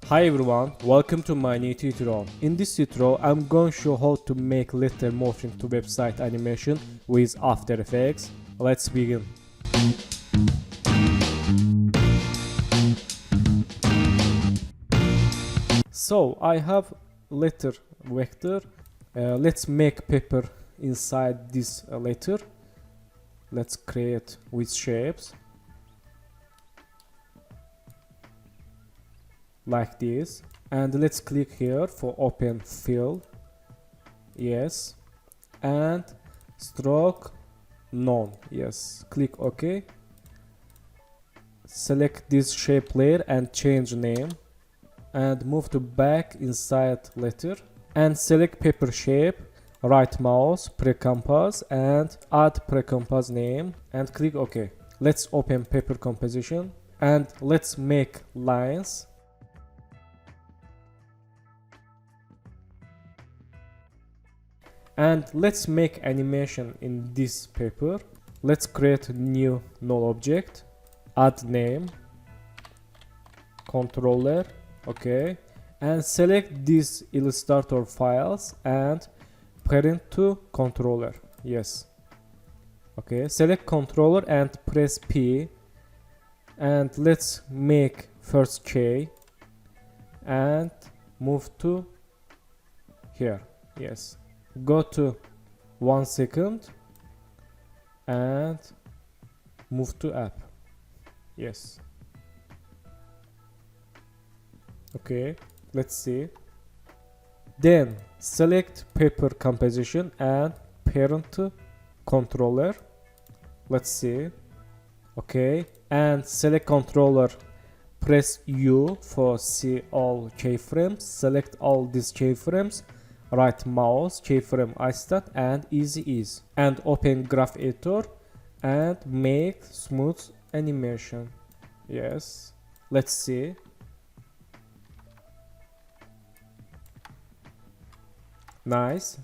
Hi everyone, welcome to my new tutorial. In this tutorial, I'm going to show how to make letter morphing to website animation with After Effects. Let's begin. So I have letter vector. Let's make paper inside this letter. Let's create with shapes like this, and let's click here for open fill. Yes, and stroke none. Yes, click OK. Select this shape layer and change name, and move to back inside letter and select paper shape, right mouse, pre-compose and add pre-compose name and click OK. Let's open paper composition and let's make lines. And let's make animation in this paper. Let's create a new null object, add name, controller, okay, and select these Illustrator files and parent to controller. Yes, okay, select controller and press P, and let's make first K and move to here. Yes, go to 1 second and move to app. Yes, okay, let's see. Then select paper composition and parent to controller. Let's see. Okay, and select controller, press U for see all keyframes. Select all these keyframes, right mouse, keyframe assistant and easy ease, and open graph editor and make smooth animation. Yes, let's see. Nice.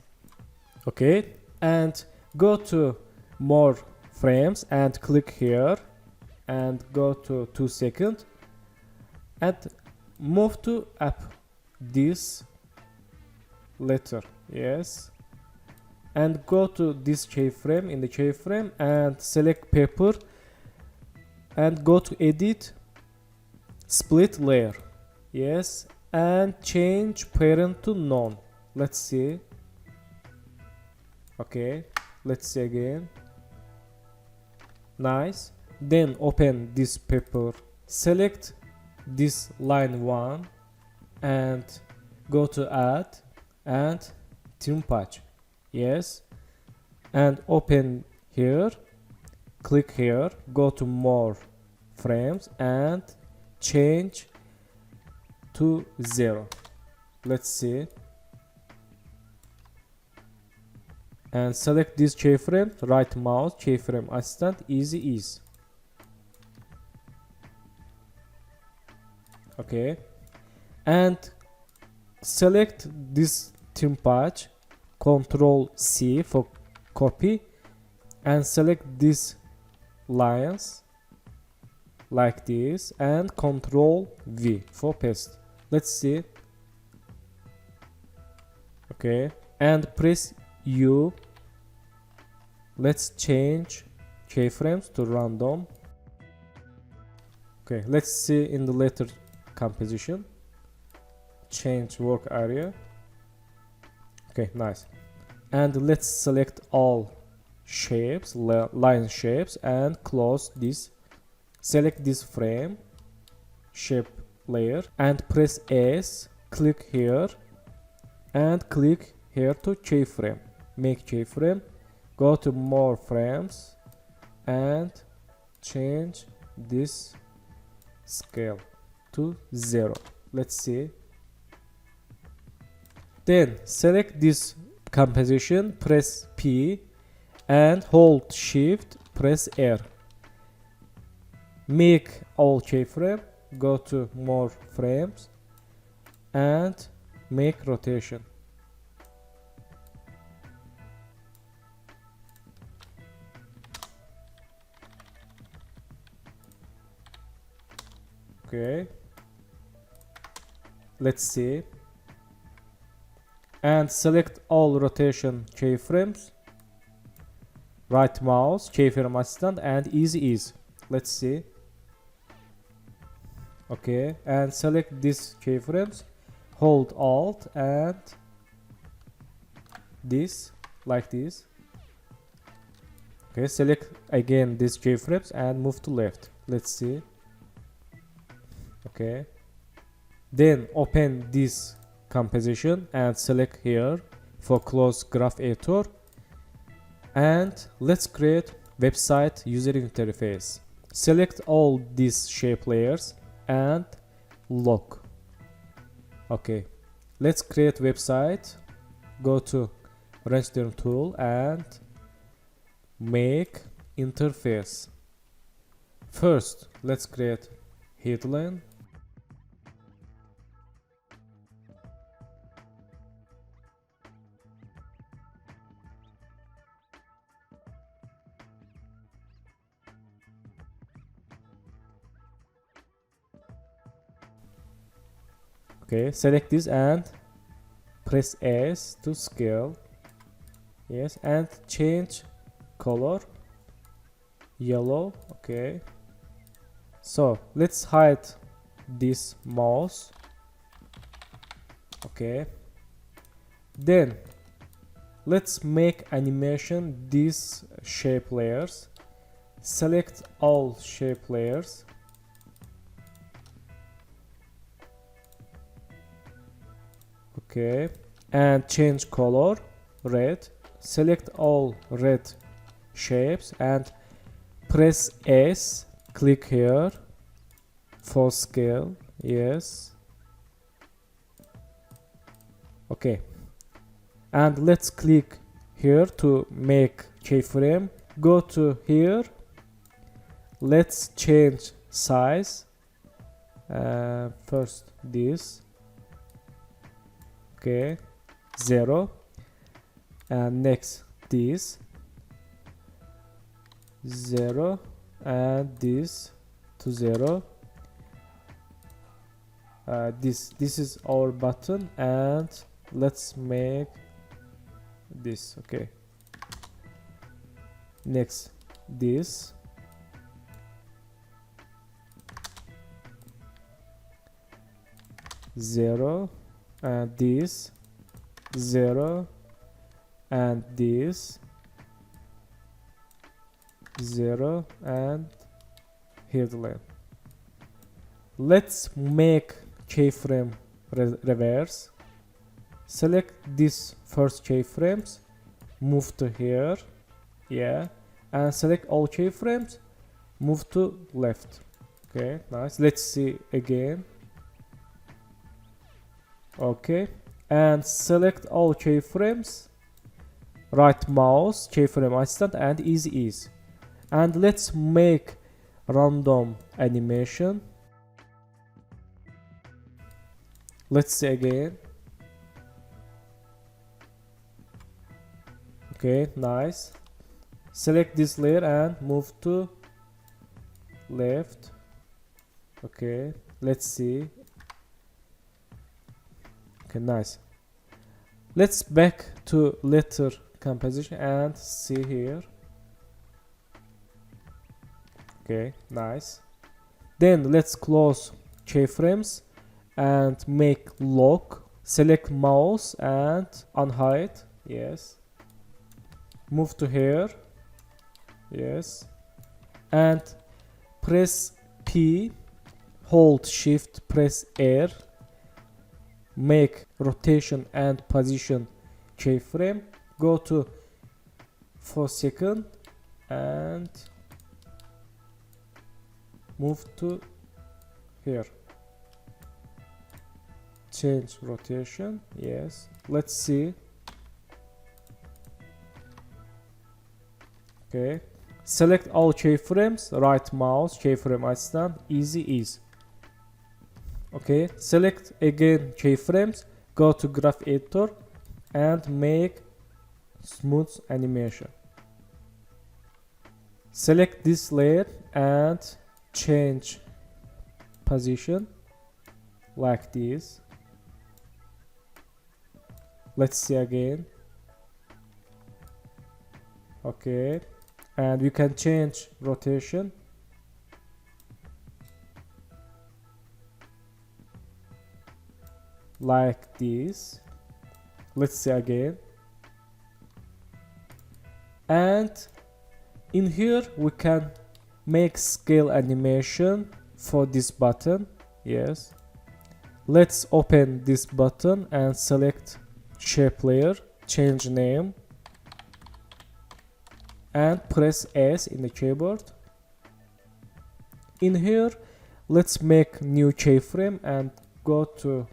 Okay, and go to more frames and click here and go to 2 seconds and move to app this letter. Yes, and go to this keyframe, in the keyframe and select paper and go to edit, split layer. Yes, and change parent to none. Let's see. Okay, let's see again. Nice. Then open this paper, select this line 1 and go to add and trim patch. Yes, and open here, click here, go to more frames and change to 0. Let's see, and select this keyframe, right mouse, keyframe assistant, easy ease. Okay, and select this trim patch, Control C for copy, and select these lines like this and Control V for paste. Let's see. Okay, and press U. Let's change keyframes to random. Okay, let's see in the letter composition. Change work area. Okay, nice. And let's select all shapes, line shapes, and close this. Select this frame, shape layer, and press S. Click here and click here to keyframe. Make keyframe. Go to more frames and change this scale to 0. Let's see. Then select this composition, press P and hold shift, press R. Make all keyframe, go to more frames and make rotation. Okay, let's see. And select all rotation keyframes. Right mouse, keyframe assistant, and easy ease. Let's see. Okay, and select these keyframes. Hold Alt and this, like this. Okay, select again these keyframes and move to left. Let's see. Okay. Then open this composition and select here for close graph editor. And let's create website user interface. Select all these shape layers and lock. Okay, let's create website. Go to render tool and make interface. First, let's create headline. Okay, select this and press S to scale. Yes, and change color yellow. Okay, so let's hide this mouse. Okay, then let's make animation these shape layers. Select all shape layers. Okay, and change color red. Select all red shapes and press S. Click here for scale. Yes. Okay, and let's click here to make keyframe. Go to here. Let's change size. First this. Okay, 0, and next this 0, and this to 0. This is our button, and let's make this. Okay, next this 0, and this 0, and this 0, and headline. Let's make keyframe reverse. Select this first keyframes, move to here, yeah, and select all keyframes, move to left. Okay, nice. Let's see again. Okay, and select all keyframes, right mouse, keyframe assistant, and easy ease. And let's make random animation. Let's see again. Okay, nice. Select this layer and move to left. Okay, let's see. Okay, nice. Let's back to letter composition and see here. Okay, nice. Then let's close keyframes and make lock. Select mouse and unhide. Yes. Move to here. Yes. And press P. Hold shift, press R. Make rotation and position keyframe. Go to 4 seconds and move to here. Change rotation. Yes. Let's see. Okay. Select all keyframes. Right mouse, keyframe assistant, easy ease. Okay, select again keyframes, go to graph editor and make smooth animation. Select this layer and change position like this. Let's see again. Okay, and we can change rotation. Like this. Let's see again. And in here we can make scale animation for this button. Yes, let's open this button and select shape layer, change name, and press S in the keyboard. In here let's make new keyframe and go to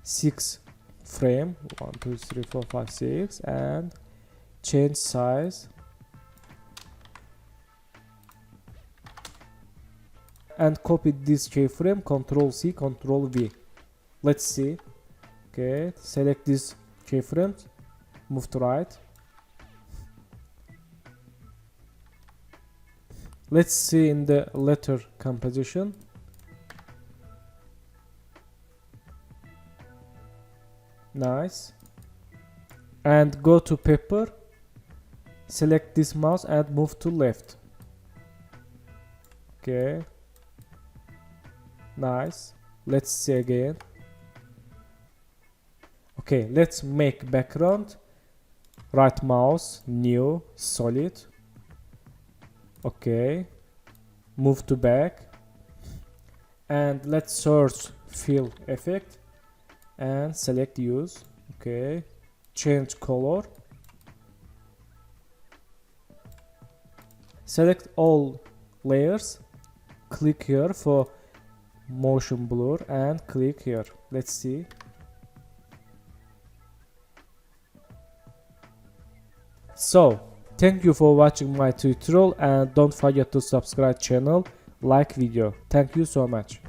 6 frame, 1 2 3 4 5 6, and change size and copy this keyframe, Ctrl C, Ctrl V. Let's see. Okay, select this keyframe, move to right. Let's see in the letter composition. Nice. And go to paper, select this mouse and move to left. Okay, nice. Let's see again. Okay, let's make background, right mouse, new, solid. Okay, move to back, and let's search fill effect and select use. Okay, change color, select all layers, click here for motion blur and click here. Let's see. So thank you for watching my tutorial, and don't forget to subscribe channel, like video. Thank you so much.